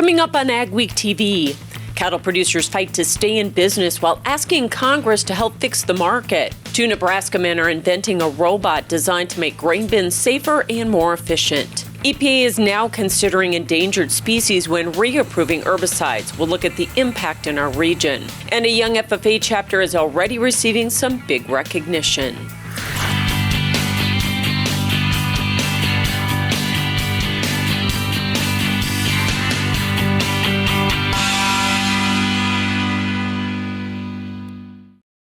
Coming up on Agweek TV, cattle producers fight to stay in business while asking Congress to help fix the market. Two Nebraska men are inventing a robot designed to make grain bins safer and more efficient. EPA is now considering endangered species when reapproving herbicides. We'll look at the impact in our region. And a young FFA chapter is already receiving some big recognition.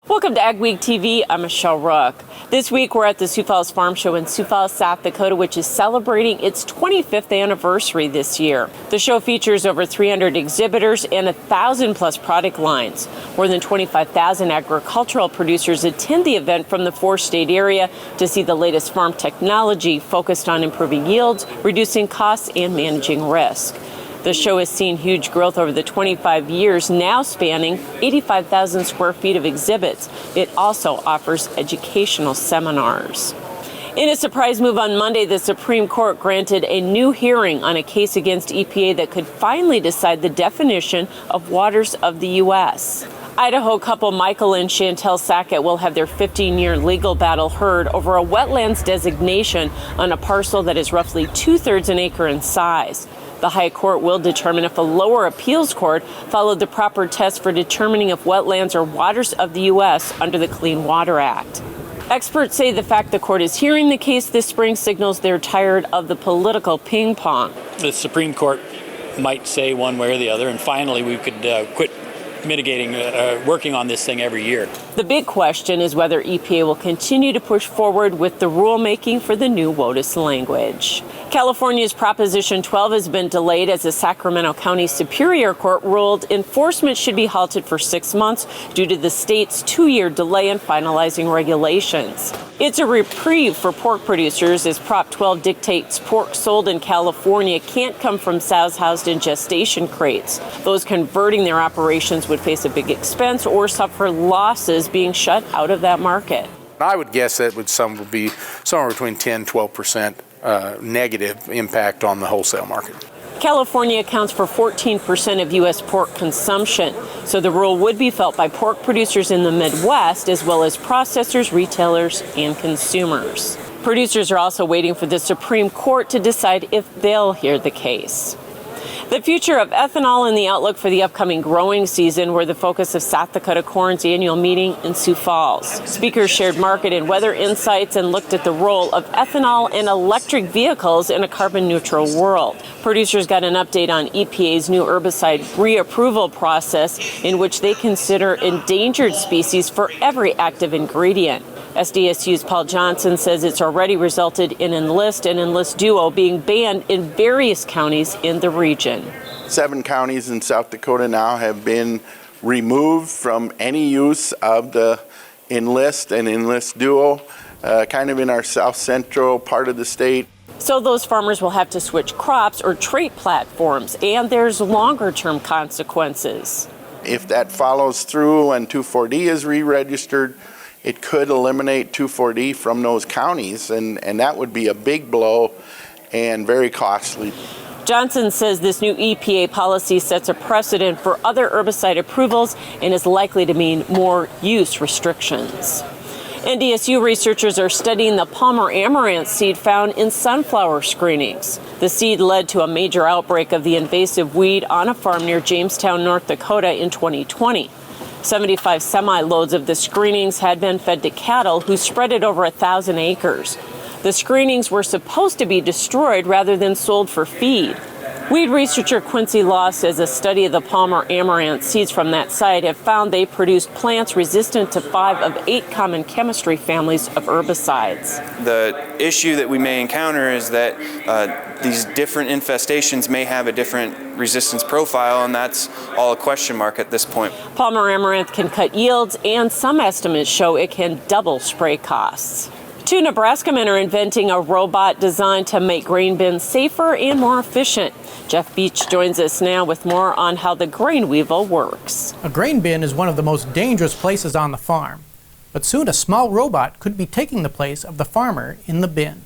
Welcome to Agweek TV. I'm Michelle Rook. This week we're at the Sioux Falls Farm Show in Sioux Falls, South Dakota, which is celebrating its 25th anniversary this year. The show features over 300 exhibitors and 1,000 plus product lines. More than 25,000 agricultural producers attend the event from the four-state area to see the latest farm technology focused on improving yields, reducing costs, and managing risk. The show has seen huge growth over the 25 years, now spanning 85,000 square feet of exhibits. It also offers educational seminars. In a surprise move on Monday, the Supreme Court granted a new hearing on a case against EPA that could finally decide the definition of waters of the U.S. Idaho couple Michael and Chantel Sackett will have their 15-year legal battle heard over a wetlands designation on a parcel that is roughly 2/3 an acre in size. The High Court will determine if a lower appeals court followed the proper test for determining if wetlands are waters of the U.S. under the Clean Water Act. Experts say the fact the court is hearing the case this spring signals they're tired of the political ping pong. The Supreme Court might say one way or the other, and finally we could quit working on this thing every year. The big question is whether EPA will continue to push forward with the rulemaking for the new WOTUS language. California's Proposition 12 has been delayed as the Sacramento County Superior Court ruled enforcement should be halted for 6 months due to the state's 2-year delay in finalizing regulations. It's a reprieve for pork producers as Prop 12 dictates pork sold in California can't come from sows housed in gestation crates. Those converting their operations would face a big expense or suffer losses being shut out of that market. I would guess that would be somewhere between 10-12% negative impact on the wholesale market. California accounts for 14% of U.S. pork consumption, so the rule would be felt by pork producers in the Midwest as well as processors, retailers, and consumers. Producers are also waiting for the Supreme Court to decide if they'll hear the case. The future of ethanol and the outlook for the upcoming growing season were the focus of South Dakota Corn's annual meeting in Sioux Falls. Speakers shared market and weather insights and looked at the role of ethanol and electric vehicles in a carbon-neutral world. Producers got an update on EPA's new herbicide reapproval process in which they consider endangered species for every active ingredient. SDSU's Paul Johnson says it's already resulted in Enlist and Enlist Duo being banned in various counties in the region. 7 counties in South Dakota now have been removed from any use of the Enlist and Enlist Duo, kind of in our south central part of the state. So those farmers will have to switch crops or trait platforms, and there's longer-term consequences. If that follows through and 2,4-D is re-registered, it could eliminate 2,4-D from those counties, and that would be a big blow and very costly. Johnson says this new EPA policy sets a precedent for other herbicide approvals and is likely to mean more use restrictions. NDSU researchers are studying the Palmer amaranth seed found in sunflower screenings. The seed led to a major outbreak of the invasive weed on a farm near Jamestown, North Dakota in 2020. 75 semi-loads of the screenings had been fed to cattle who spread it over 1,000 acres. The screenings were supposed to be destroyed rather than sold for feed. Weed researcher Quincy Law says a study of the Palmer amaranth seeds from that site have found they produced plants resistant to 5 of 8 common chemistry families of herbicides. The issue that we may encounter is that these different infestations may have a different resistance profile, and that's all a question mark at this point. Palmer amaranth can cut yields, and some estimates show it can double spray costs. 2 Nebraska men are inventing a robot designed to make grain bins safer and more efficient. Jeff Beach joins us now with more on how the grain Weevil works. A grain bin is one of the most dangerous places on the farm, but soon a small robot could be taking the place of the farmer in the bin.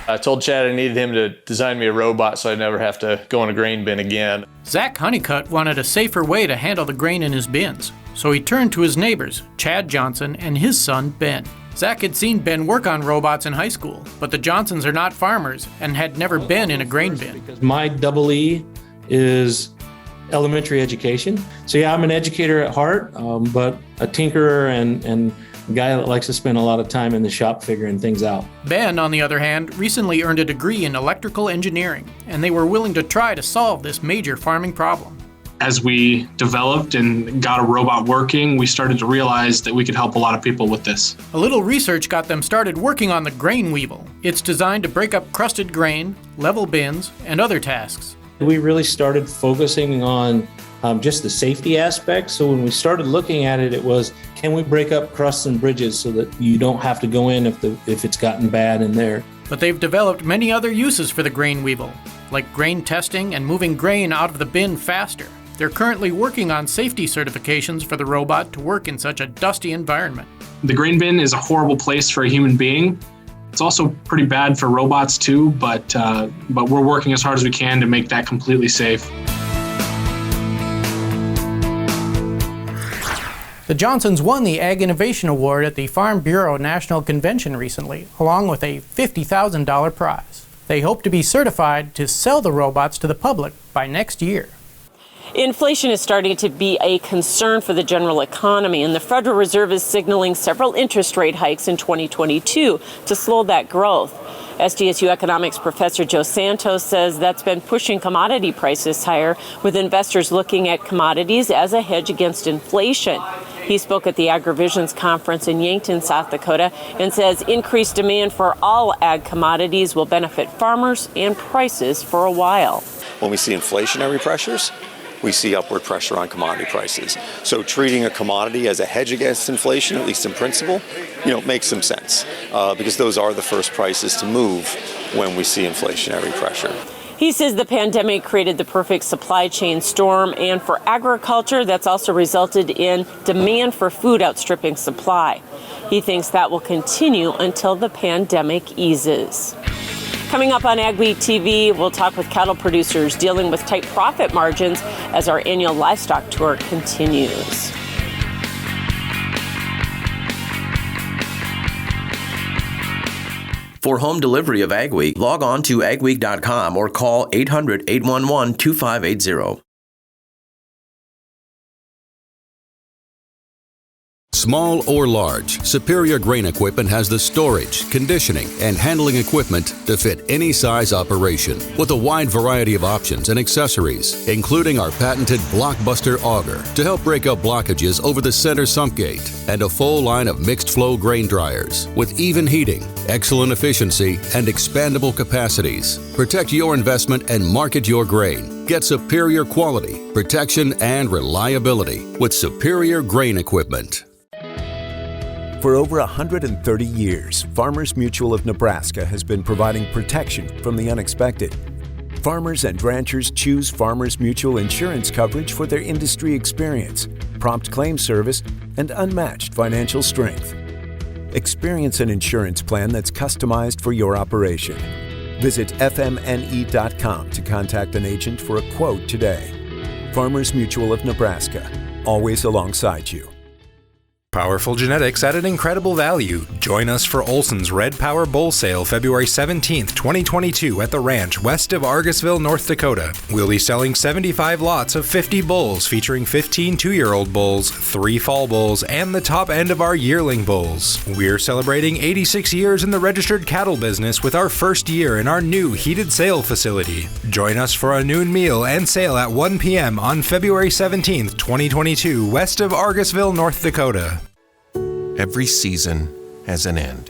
I told Chad I needed him to design me a robot so I'd never have to go in a grain bin again. Zach Honeycutt wanted a safer way to handle the grain in his bins, so he turned to his neighbors, Chad Johnson and his son, Ben. Zach had seen Ben work on robots in high school, but the Johnsons are not farmers and had never been in a grain bin. My double E is elementary education. So yeah, I'm an educator at heart, but a tinkerer and a guy that likes to spend a lot of time in the shop figuring things out. Ben, on the other hand, recently earned a degree in electrical engineering, and they were willing to try to solve this major farming problem. As we developed and got a robot working, we started to realize that we could help a lot of people with this. A little research got them started working on the Grain Weevil. It's designed to break up crusted grain, level bins, and other tasks. We really started focusing on just the safety aspect. So when we started looking at it, it was, can we break up crusts and bridges so that you don't have to go in if it's gotten bad in there? But they've developed many other uses for the Grain Weevil, like grain testing and moving grain out of the bin faster. They're currently working on safety certifications for the robot to work in such a dusty environment. The grain bin is a horrible place for a human being. It's also pretty bad for robots too, but we're working as hard as we can to make that completely safe. The Johnsons won the Ag Innovation Award at the Farm Bureau National Convention recently, along with a $50,000 prize. They hope to be certified to sell the robots to the public by next year. Inflation is starting to be a concern for the general economy, and the Federal Reserve is signaling several interest rate hikes in 2022 to slow that growth. SDSU economics professor Joe Santos says that's been pushing commodity prices higher, with investors looking at commodities as a hedge against inflation. He spoke at the Agrivisions conference in Yankton, South Dakota, and says increased demand for all ag commodities will benefit farmers and prices for a while. When we see inflationary pressures, we see upward pressure on commodity prices. So treating a commodity as a hedge against inflation, at least in principle, makes some sense because those are the first prices to move when we see inflationary pressure. He says the pandemic created the perfect supply chain storm, and for agriculture, that's also resulted in demand for food outstripping supply. He thinks that will continue until the pandemic eases. Coming up on Agweek TV, we'll talk with cattle producers dealing with tight profit margins as our annual livestock tour continues. For home delivery of Agweek, log on to agweek.com or call 800-811-2580. Small or large, Superior Grain Equipment has the storage, conditioning, and handling equipment to fit any size operation with a wide variety of options and accessories, including our patented Blockbuster auger to help break up blockages over the center sump gate, and a full line of mixed flow grain dryers with even heating, excellent efficiency, and expandable capacities. Protect your investment and market your grain. Get superior quality, protection, and reliability with Superior Grain Equipment. For over 130 years, Farmers Mutual of Nebraska has been providing protection from the unexpected. Farmers and ranchers choose Farmers Mutual insurance coverage for their industry experience, prompt claim service, and unmatched financial strength. Experience an insurance plan that's customized for your operation. Visit fmne.com to contact an agent for a quote today. Farmers Mutual of Nebraska, always alongside you. Powerful genetics at an incredible value. Join us for Olsen's Red Power Bull Sale February 17th, 2022 at the ranch west of Argusville, North Dakota. We'll be selling 75 lots of 50 bulls featuring 15 two-year-old bulls, 3 fall bulls, and the top end of our yearling bulls. We're celebrating 86 years in the registered cattle business with our first year in our new heated sale facility. Join us for a noon meal and sale at 1 p.m. on February 17th, 2022 west of Argusville, North Dakota. Every season has an end.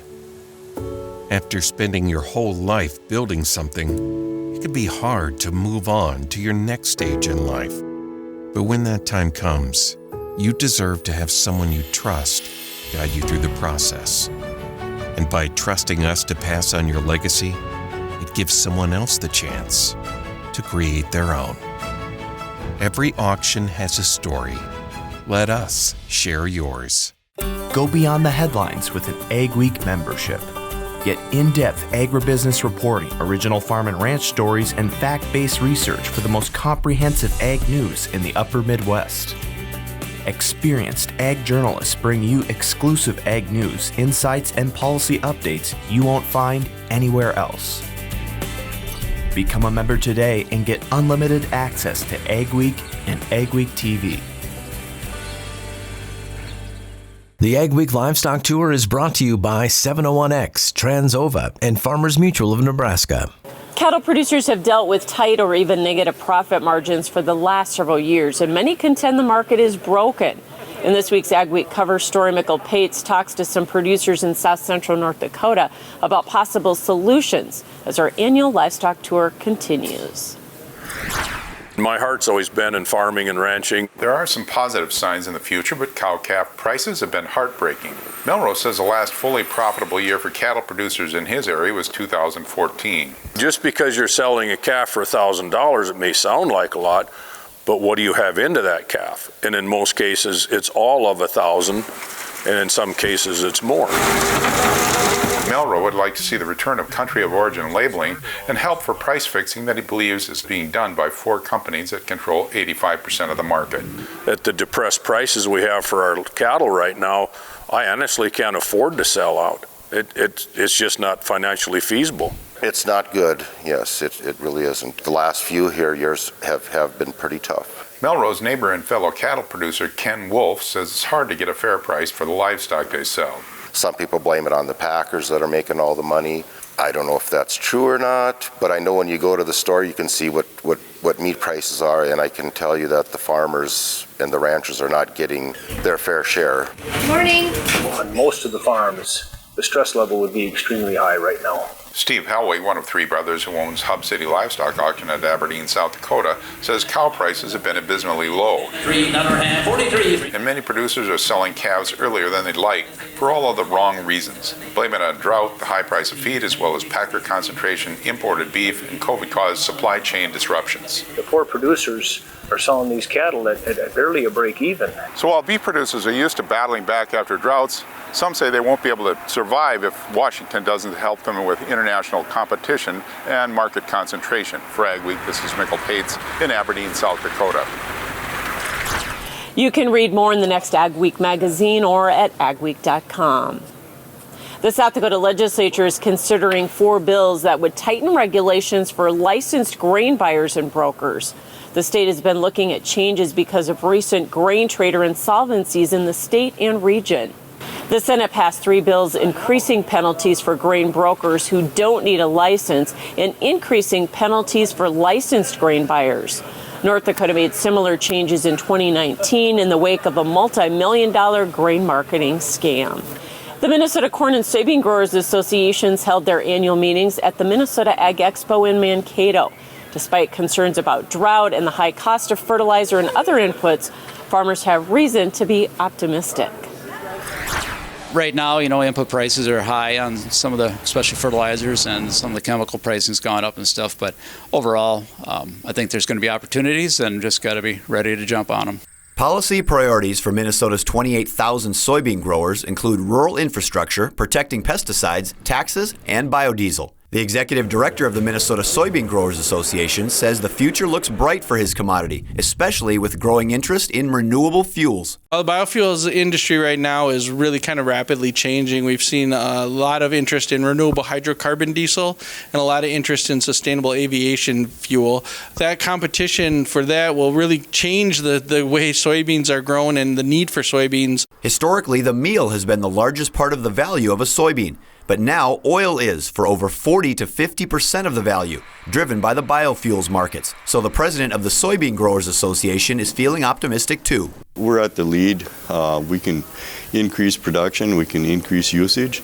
After spending your whole life building something, it can be hard to move on to your next stage in life. But when that time comes, you deserve to have someone you trust guide you through the process. And by trusting us to pass on your legacy, it gives someone else the chance to create their own. Every auction has a story. Let us share yours. Go beyond the headlines with an Agweek membership. Get in-depth agribusiness reporting, original farm and ranch stories, and fact-based research for the most comprehensive ag news in the upper Midwest. Experienced ag journalists bring you exclusive ag news, insights, and policy updates you won't find anywhere else. Become a member today and get unlimited access to Agweek and Agweek TV. The Agweek Livestock Tour is brought to you by 701X, Transova, and Farmers Mutual of Nebraska. Cattle producers have dealt with tight or even negative profit margins for the last several years, and many contend the market is broken. In this week's Agweek cover story, Michael Pates talks to some producers in south central North Dakota about possible solutions as our annual livestock tour continues. My heart's always been in farming and ranching. There are some positive signs in the future, but cow-calf prices have been heartbreaking. Melrose says the last fully profitable year for cattle producers in his area was 2014. Just because you're selling a calf for $1,000, it may sound like a lot, but what do you have into that calf? And in most cases, it's all of $1,000, and in some cases, it's more. Melrose would like to see the return of country of origin labeling and help for price fixing that he believes is being done by 4 companies that control 85% of the market. At the depressed prices we have for our cattle right now, I honestly can't afford to sell out. It's just not financially feasible. It's not good, yes, it really isn't. The last few years have been pretty tough. Melrose neighbor and fellow cattle producer Ken Wolf says it's hard to get a fair price for the livestock they sell. Some people blame it on the packers that are making all the money. I don't know if that's true or not, but I know when you go to the store you can see what meat prices are, and I can tell you that the farmers and the ranchers are not getting their fair share. Morning. On most of the farms, the stress level would be extremely high right now. Steve Helway, one of 3 brothers who owns Hub City Livestock Auction at Aberdeen, South Dakota, says cow prices have been abysmally low. 43. And many producers are selling calves earlier than they'd like for all of the wrong reasons. Blame it on drought, the high price of feed, as well as packer concentration, imported beef, and COVID-caused supply chain disruptions. The poor producers are selling these cattle at barely a break even. So while beef producers are used to battling back after droughts, some say they won't be able to survive if Washington doesn't help them with international competition and market concentration. For Agweek, this is Michael Pates in Aberdeen, South Dakota. You can read more in the next Agweek magazine or at agweek.com. The South Dakota legislature is considering 4 bills that would tighten regulations for licensed grain buyers and brokers. The state has been looking at changes because of recent grain trader insolvencies in the state and region. The Senate passed 3 bills increasing penalties for grain brokers who don't need a license and increasing penalties for licensed grain buyers. North Dakota made similar changes in 2019 in the wake of a multi-million-dollar grain marketing scam. The Minnesota Corn and Soybean Growers Associations held their annual meetings at the Minnesota Ag Expo in Mankato. Despite concerns about drought and the high cost of fertilizer and other inputs, farmers have reason to be optimistic. Right now, input prices are high on some of the special fertilizers, and some of the chemical pricing's gone up and stuff. But overall, I think there's going to be opportunities, and just got to be ready to jump on them. Policy priorities for Minnesota's 28,000 soybean growers include rural infrastructure, protecting pesticides, taxes, and biodiesel. The executive director of the Minnesota Soybean Growers Association says the future looks bright for his commodity, especially with growing interest in renewable fuels. The biofuels industry right now is really kind of rapidly changing. We've seen a lot of interest in renewable hydrocarbon diesel and a lot of interest in sustainable aviation fuel. That competition for that will really change the way soybeans are grown and the need for soybeans. Historically, the meal has been the largest part of the value of a soybean. But now oil is for over 40 to 50% of the value, driven by the biofuels markets. So the president of the Soybean Growers Association is feeling optimistic too. We're at the lead. We can increase production, we can increase usage.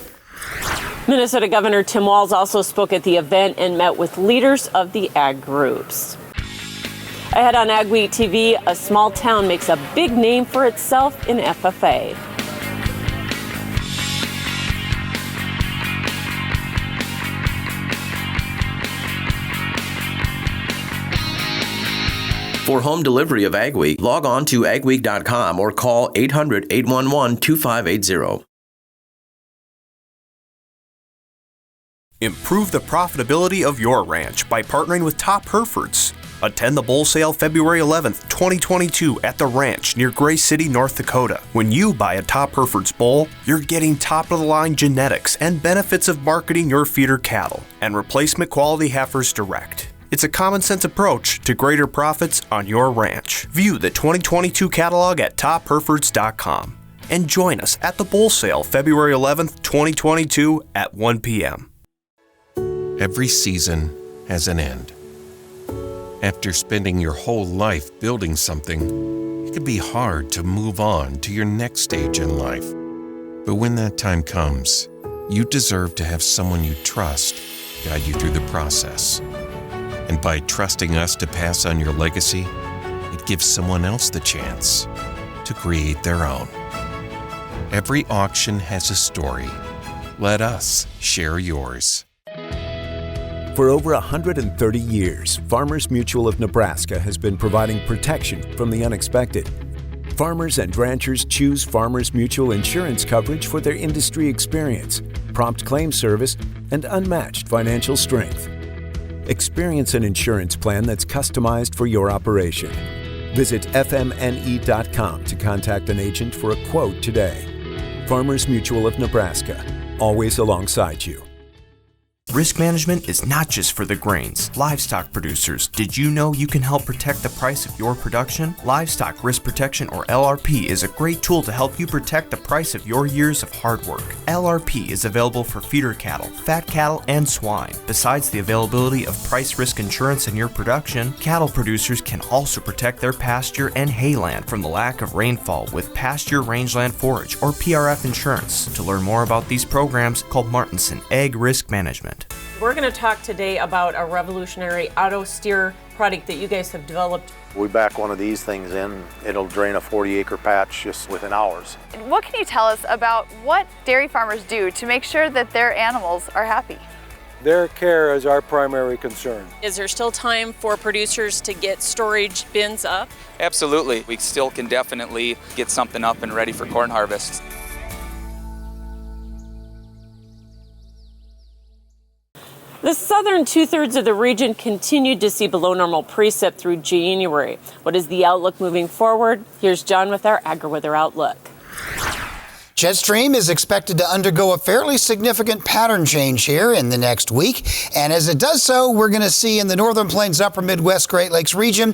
Minnesota Governor Tim Walz also spoke at the event and met with leaders of the ag groups. Ahead on Agweek TV, a small town makes a big name for itself in FFA. For home delivery of Agweek, log on to agweek.com or call 800-811-2580. Improve the profitability of your ranch by partnering with Top Herefords. Attend the Bull Sale February 11th, 2022 at the ranch near Gray City, North Dakota. When you buy a Top Herefords bull, you're getting top-of-the-line genetics and benefits of marketing your feeder cattle and replacement quality heifers direct. It's a common-sense approach to greater profits on your ranch. View the 2022 catalog at topherefords.com and join us at the Bull Sale February 11th, 2022 at 1 p.m. Every season has an end. After spending your whole life building something, it can be hard to move on to your next stage in life. But when that time comes, you deserve to have someone you trust guide you through the process. And by trusting us to pass on your legacy, it gives someone else the chance to create their own. Every auction has a story. Let us share yours. For over 130 years, Farmers Mutual of Nebraska has been providing protection from the unexpected. Farmers and ranchers choose Farmers Mutual insurance coverage for their industry experience, prompt claim service, and unmatched financial strength. Experience an insurance plan that's customized for your operation. Visit fmne.com to contact an agent for a quote today. Farmers Mutual of Nebraska, always alongside you. Risk management is not just for the grains. Livestock producers, did you know you can help protect the price of your production? Livestock Risk Protection, or LRP, is a great tool to help you protect the price of your years of hard work. LRP is available for feeder cattle, fat cattle, and swine. Besides the availability of price risk insurance in your production, cattle producers can also protect their pasture and hayland from the lack of rainfall with Pasture Rangeland Forage, or PRF insurance. To learn more about these programs, call Martinson Ag Risk Management. We're going to talk today about a revolutionary auto steer product that you guys have developed. We back one of these things in, it'll drain a 40-acre patch just within hours. What can you tell us about what dairy farmers do to make sure that their animals are happy? Their care is our primary concern. Is there still time for producers to get storage bins up? Absolutely. We still can definitely get something up and ready for corn harvest. The southern two-thirds of the region continued to see below normal precip through January. What is the outlook moving forward? Here's John with our AgriWeather outlook. Jet stream is expected to undergo a fairly significant pattern change here in the next week. And as it does so, we're going to see in the Northern Plains, Upper Midwest, Great Lakes region,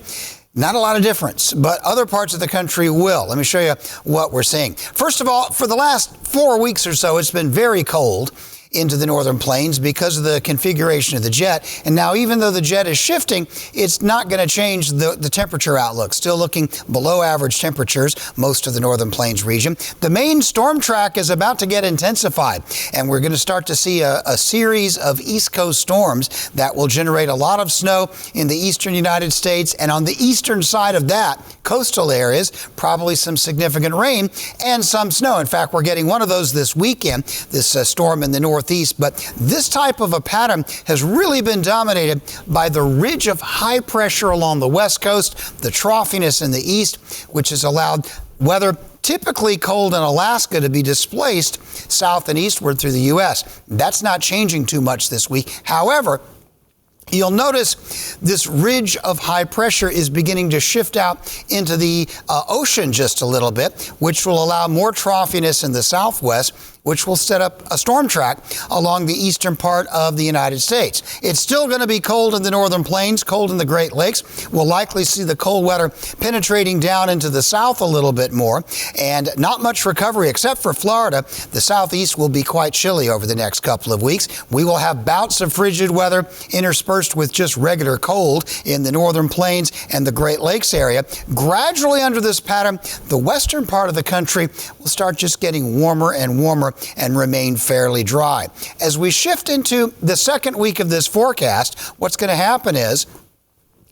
not a lot of difference, but other parts of the country will. Let me show you what we're seeing. First of all, for the last 4 weeks or so, it's been very cold into the Northern Plains because of the configuration of the jet. And now, even though the jet is shifting, it's not going to change the temperature outlook. Still looking below average temperatures, most of the Northern Plains region. The main storm track is about to get intensified, and we're going to start to see a series of East Coast storms that will generate a lot of snow in the eastern United States. And on the eastern side of that, coastal areas, probably some significant rain and some snow. In fact, we're getting one of those this weekend, this storm in the northeast. But this type of a pattern has really been dominated by the ridge of high pressure along the west coast, the troughiness in the east, which has allowed weather typically cold in Alaska to be displaced south and eastward through the U.S. That's not changing too much this week. However, you'll notice this ridge of high pressure is beginning to shift out into the ocean just a little bit, which will allow more troughiness in the southwest, which will set up a storm track along the eastern part of the United States. It's still going to be cold in the Northern Plains, cold in the Great Lakes. We'll likely see the cold weather penetrating down into the south a little bit more, and not much recovery except for Florida. The southeast will be quite chilly over the next couple of weeks. We will have bouts of frigid weather interspersed with just regular cold in the Northern Plains and the Great Lakes area. Gradually under this pattern, the western part of the country will start just getting warmer and warmer and remain fairly dry. As we shift into the second week of this forecast, what's going to happen is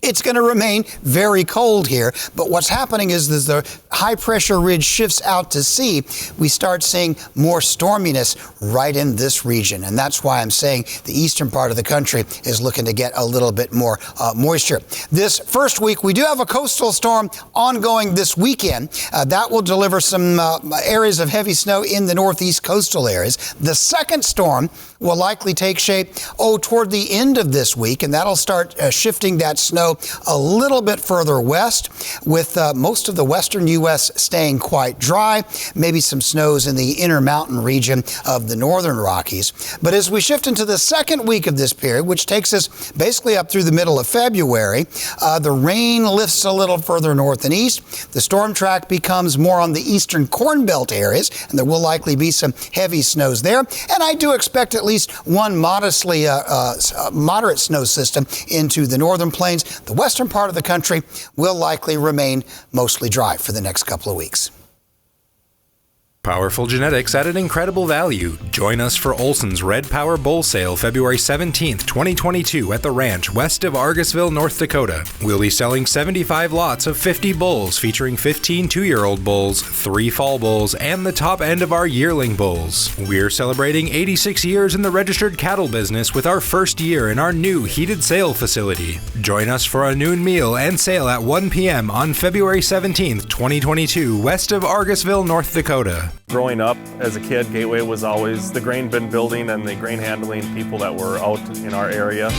it's going to remain very cold here. But what's happening is as the high pressure ridge shifts out to sea, we start seeing more storminess right in this region. And that's why I'm saying the eastern part of the country is looking to get a little bit more moisture. This first week, we do have a coastal storm ongoing this weekend. That will deliver some areas of heavy snow in the northeast coastal areas. The second storm will likely take shape, toward the end of this week, and that'll start shifting that snow a little bit further west, with most of the western U.S. staying quite dry, maybe some snows in the inner mountain region of the northern Rockies. But as we shift into the second week of this period, which takes us basically up through the middle of February, the rain lifts a little further north and east. The storm track becomes more on the eastern Corn Belt areas, and there will likely be some heavy snows there. And I do expect at least one modestly moderate snow system into the northern plains. The western part of the country will likely remain mostly dry for the next couple of weeks. Powerful genetics at an incredible value. Join us for Olsen's Red Power Bull Sale February 17th, 2022 at the ranch west of Argusville, North Dakota. We'll be selling 75 lots of 50 bulls featuring 15 two-year-old bulls, 3 fall bulls, and the top end of our yearling bulls. We're celebrating 86 years in the registered cattle business with our first year in our new heated sale facility. Join us for a noon meal and sale at 1 p.m. on February 17th, 2022 west of Argusville, North Dakota. Growing up as a kid, Gateway was always the grain bin building and the grain handling people that were out in our area.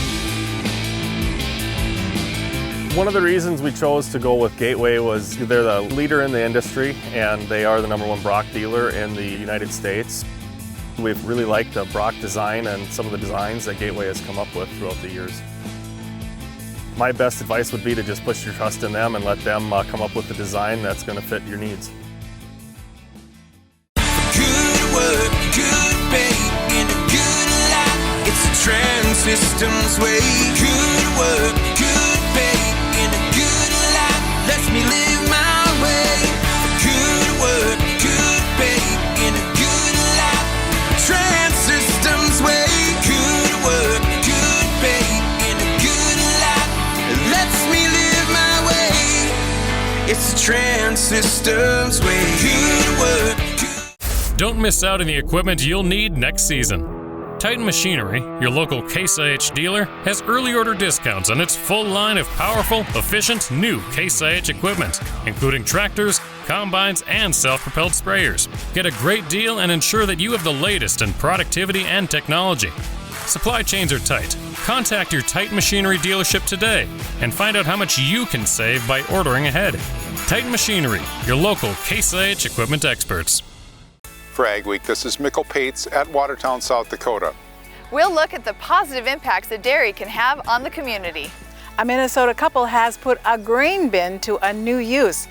One of the reasons we chose to go with Gateway was they're the leader in the industry and they are the #1 Brock dealer in the United States. We've really liked the Brock design and some of the designs that Gateway has come up with throughout the years. My best advice would be to just put your trust in them and let them come up with the design that's going to fit your needs. Good bait in a good life. It's a Trans Systems way. Good work, good bait in a good life. Lets me live my way. Good work, good bait in a good life. Trans Systems way. Good work, good bait in a good life. Lets me live my way. It's the Trans Systems way. Good work. Don't miss out on the equipment you'll need next season. Titan Machinery, your local Case IH dealer, has early order discounts on its full line of powerful, efficient, new Case IH equipment, including tractors, combines, and self-propelled sprayers. Get a great deal and ensure that you have the latest in productivity and technology. Supply chains are tight. Contact your Titan Machinery dealership today and find out how much you can save by ordering ahead. Titan Machinery, your local Case IH equipment experts. For Agweek, this is Mikkel Pates at Watertown, South Dakota. We'll look at the positive impacts that dairy can have on the community. A Minnesota couple has put a grain bin to a new use.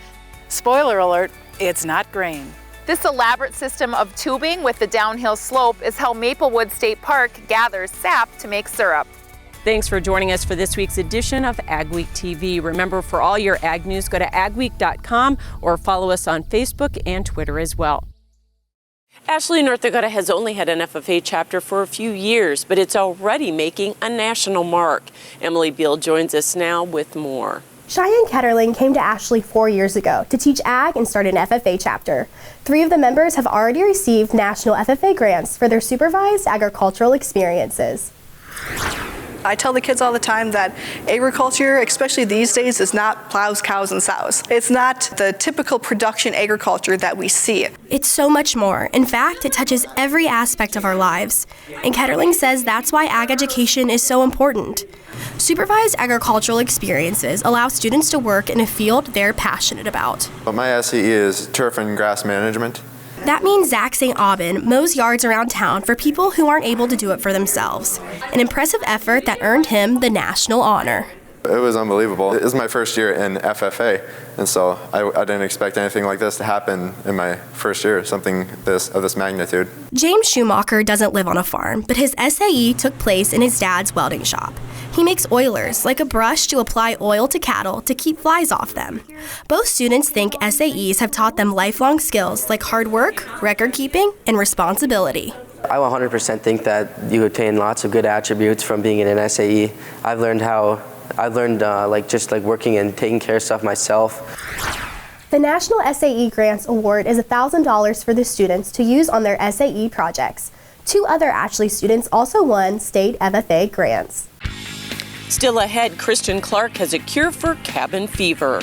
Spoiler alert, it's not grain. This elaborate system of tubing with the downhill slope is how Maplewood State Park gathers sap to make syrup. Thanks for joining us for this week's edition of Agweek TV. Remember, for all your ag news, go to agweek.com or follow us on Facebook and Twitter as well. Asley, North Dakota has only had an FFA chapter for a few years, but it's already making a national mark. Emily Beal joins us now with more. Cheyenne Ketterling came to Asley 4 years ago to teach ag and start an FFA chapter. 3 of the members have already received national FFA grants for their supervised agricultural experiences. I tell the kids all the time that agriculture, especially these days, is not plows, cows, and sows. It's not the typical production agriculture that we see. It's so much more. In fact, it touches every aspect of our lives. And Ketterling says that's why ag education is so important. Supervised agricultural experiences allow students to work in a field they're passionate about. My SCE is turf and grass management. That means Zach St. Aubin mows yards around town for people who aren't able to do it for themselves. An impressive effort that earned him the national honor. It was unbelievable. It was my first year in FFA, and so I didn't expect anything like this to happen in my first year, something of this magnitude. James Schumacher doesn't live on a farm, but his SAE took place in his dad's welding shop. He makes oilers, like a brush to apply oil to cattle to keep flies off them. Both students think SAEs have taught them lifelong skills like hard work, record keeping, and responsibility. I 100% think that you attain lots of good attributes from being in an SAE. I've learned how I learned just working and taking care of stuff myself. The National SAE Grants Award is $1,000 for the students to use on their SAE projects. 2 other Asley students also won state FFA grants. Still ahead, Kristen Clark has a cure for cabin fever.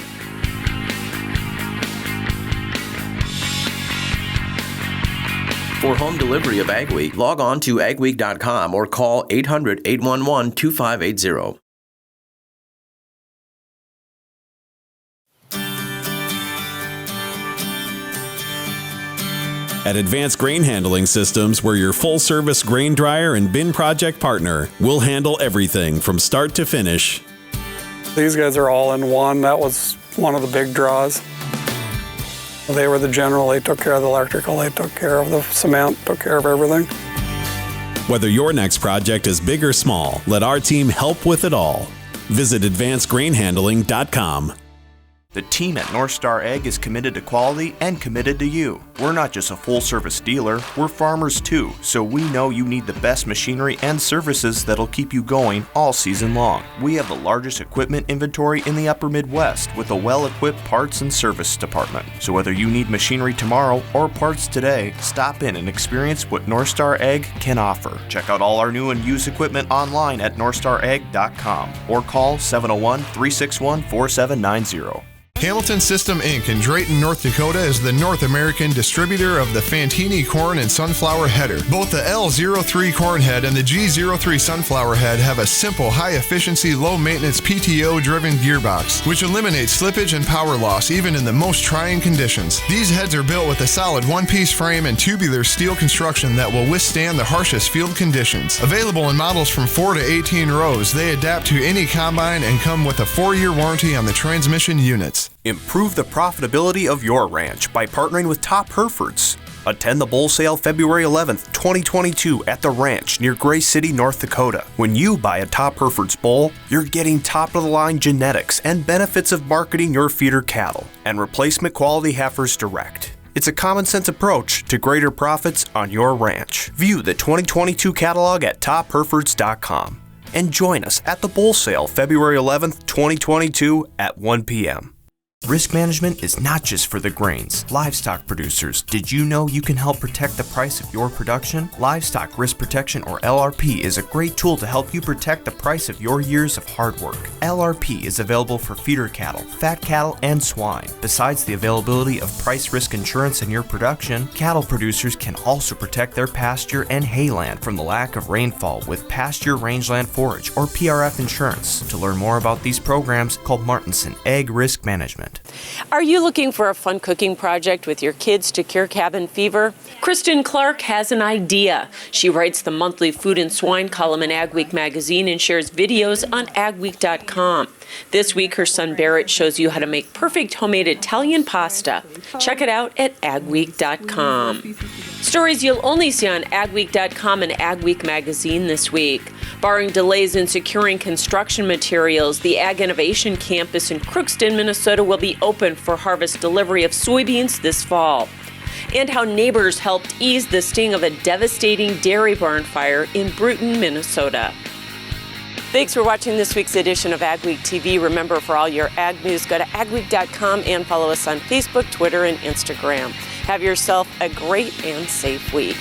For home delivery of Agweek, log on to agweek.com or call 800-811-2580. At Advanced Grain Handling Systems, we're your full-service grain dryer and bin project partner. We'll handle everything from start to finish. These guys are all in one. That was one of the big draws. They were the general. They took care of the electrical. They took care of the cement, took care of everything. Whether your next project is big or small, let our team help with it all. Visit advancedgrainhandling.com. The team at North Star Ag is committed to quality and committed to you. We're not just a full-service dealer, we're farmers too, so we know you need the best machinery and services that'll keep you going all season long. We have the largest equipment inventory in the upper Midwest with a well-equipped parts and service department. So whether you need machinery tomorrow or parts today, stop in and experience what North Star Ag can offer. Check out all our new and used equipment online at northstarag.com or call 701-361-4790. Hamilton System Inc. in Drayton, North Dakota is the North American distributor of the Fantini corn and sunflower header. Both the L03 corn head and the G03 sunflower head have a simple, high-efficiency, low-maintenance PTO-driven gearbox, which eliminates slippage and power loss even in the most trying conditions. These heads are built with a solid one-piece frame and tubular steel construction that will withstand the harshest field conditions. Available in models from 4 to 18 rows, they adapt to any combine and come with a 4-year warranty on the transmission units. Improve the profitability of your ranch by partnering with Top Herefords. Attend the bull sale February 11th, 2022 at the ranch near Gray City, North Dakota. When you buy a Top Herefords bull, you're getting top-of-the-line genetics and benefits of marketing your feeder cattle and replacement quality heifers direct. It's a common-sense approach to greater profits on your ranch. View the 2022 catalog at topherefords.com and join us at the bull sale February 11th, 2022 at 1 p.m. Risk management is not just for the grains. Livestock producers, did you know you can help protect the price of your production? Livestock Risk Protection, or LRP, is a great tool to help you protect the price of your years of hard work. LRP is available for feeder cattle, fat cattle, and swine. Besides the availability of price risk insurance in your production, cattle producers can also protect their pasture and hayland from the lack of rainfall with Pasture Rangeland Forage, or PRF insurance. To learn more about these programs, call Martinson Ag Risk Management. Are you looking for a fun cooking project with your kids to cure cabin fever? Kristen Clark has an idea. She writes the monthly food and swine column in Agweek magazine and shares videos on agweek.com. This week, her son Barrett shows you how to make perfect homemade Italian pasta. Check it out at agweek.com. Stories you'll only see on agweek.com and Agweek magazine this week. Barring delays in securing construction materials, the Ag Innovation Campus in Crookston, Minnesota will be open for harvest delivery of soybeans this fall. And how neighbors helped ease the sting of a devastating dairy barn fire in Bruton, Minnesota. Thanks for watching this week's edition of Agweek TV. Remember, for all your ag news, go to agweek.com and follow us on Facebook, Twitter, and Instagram. Have yourself a great and safe week.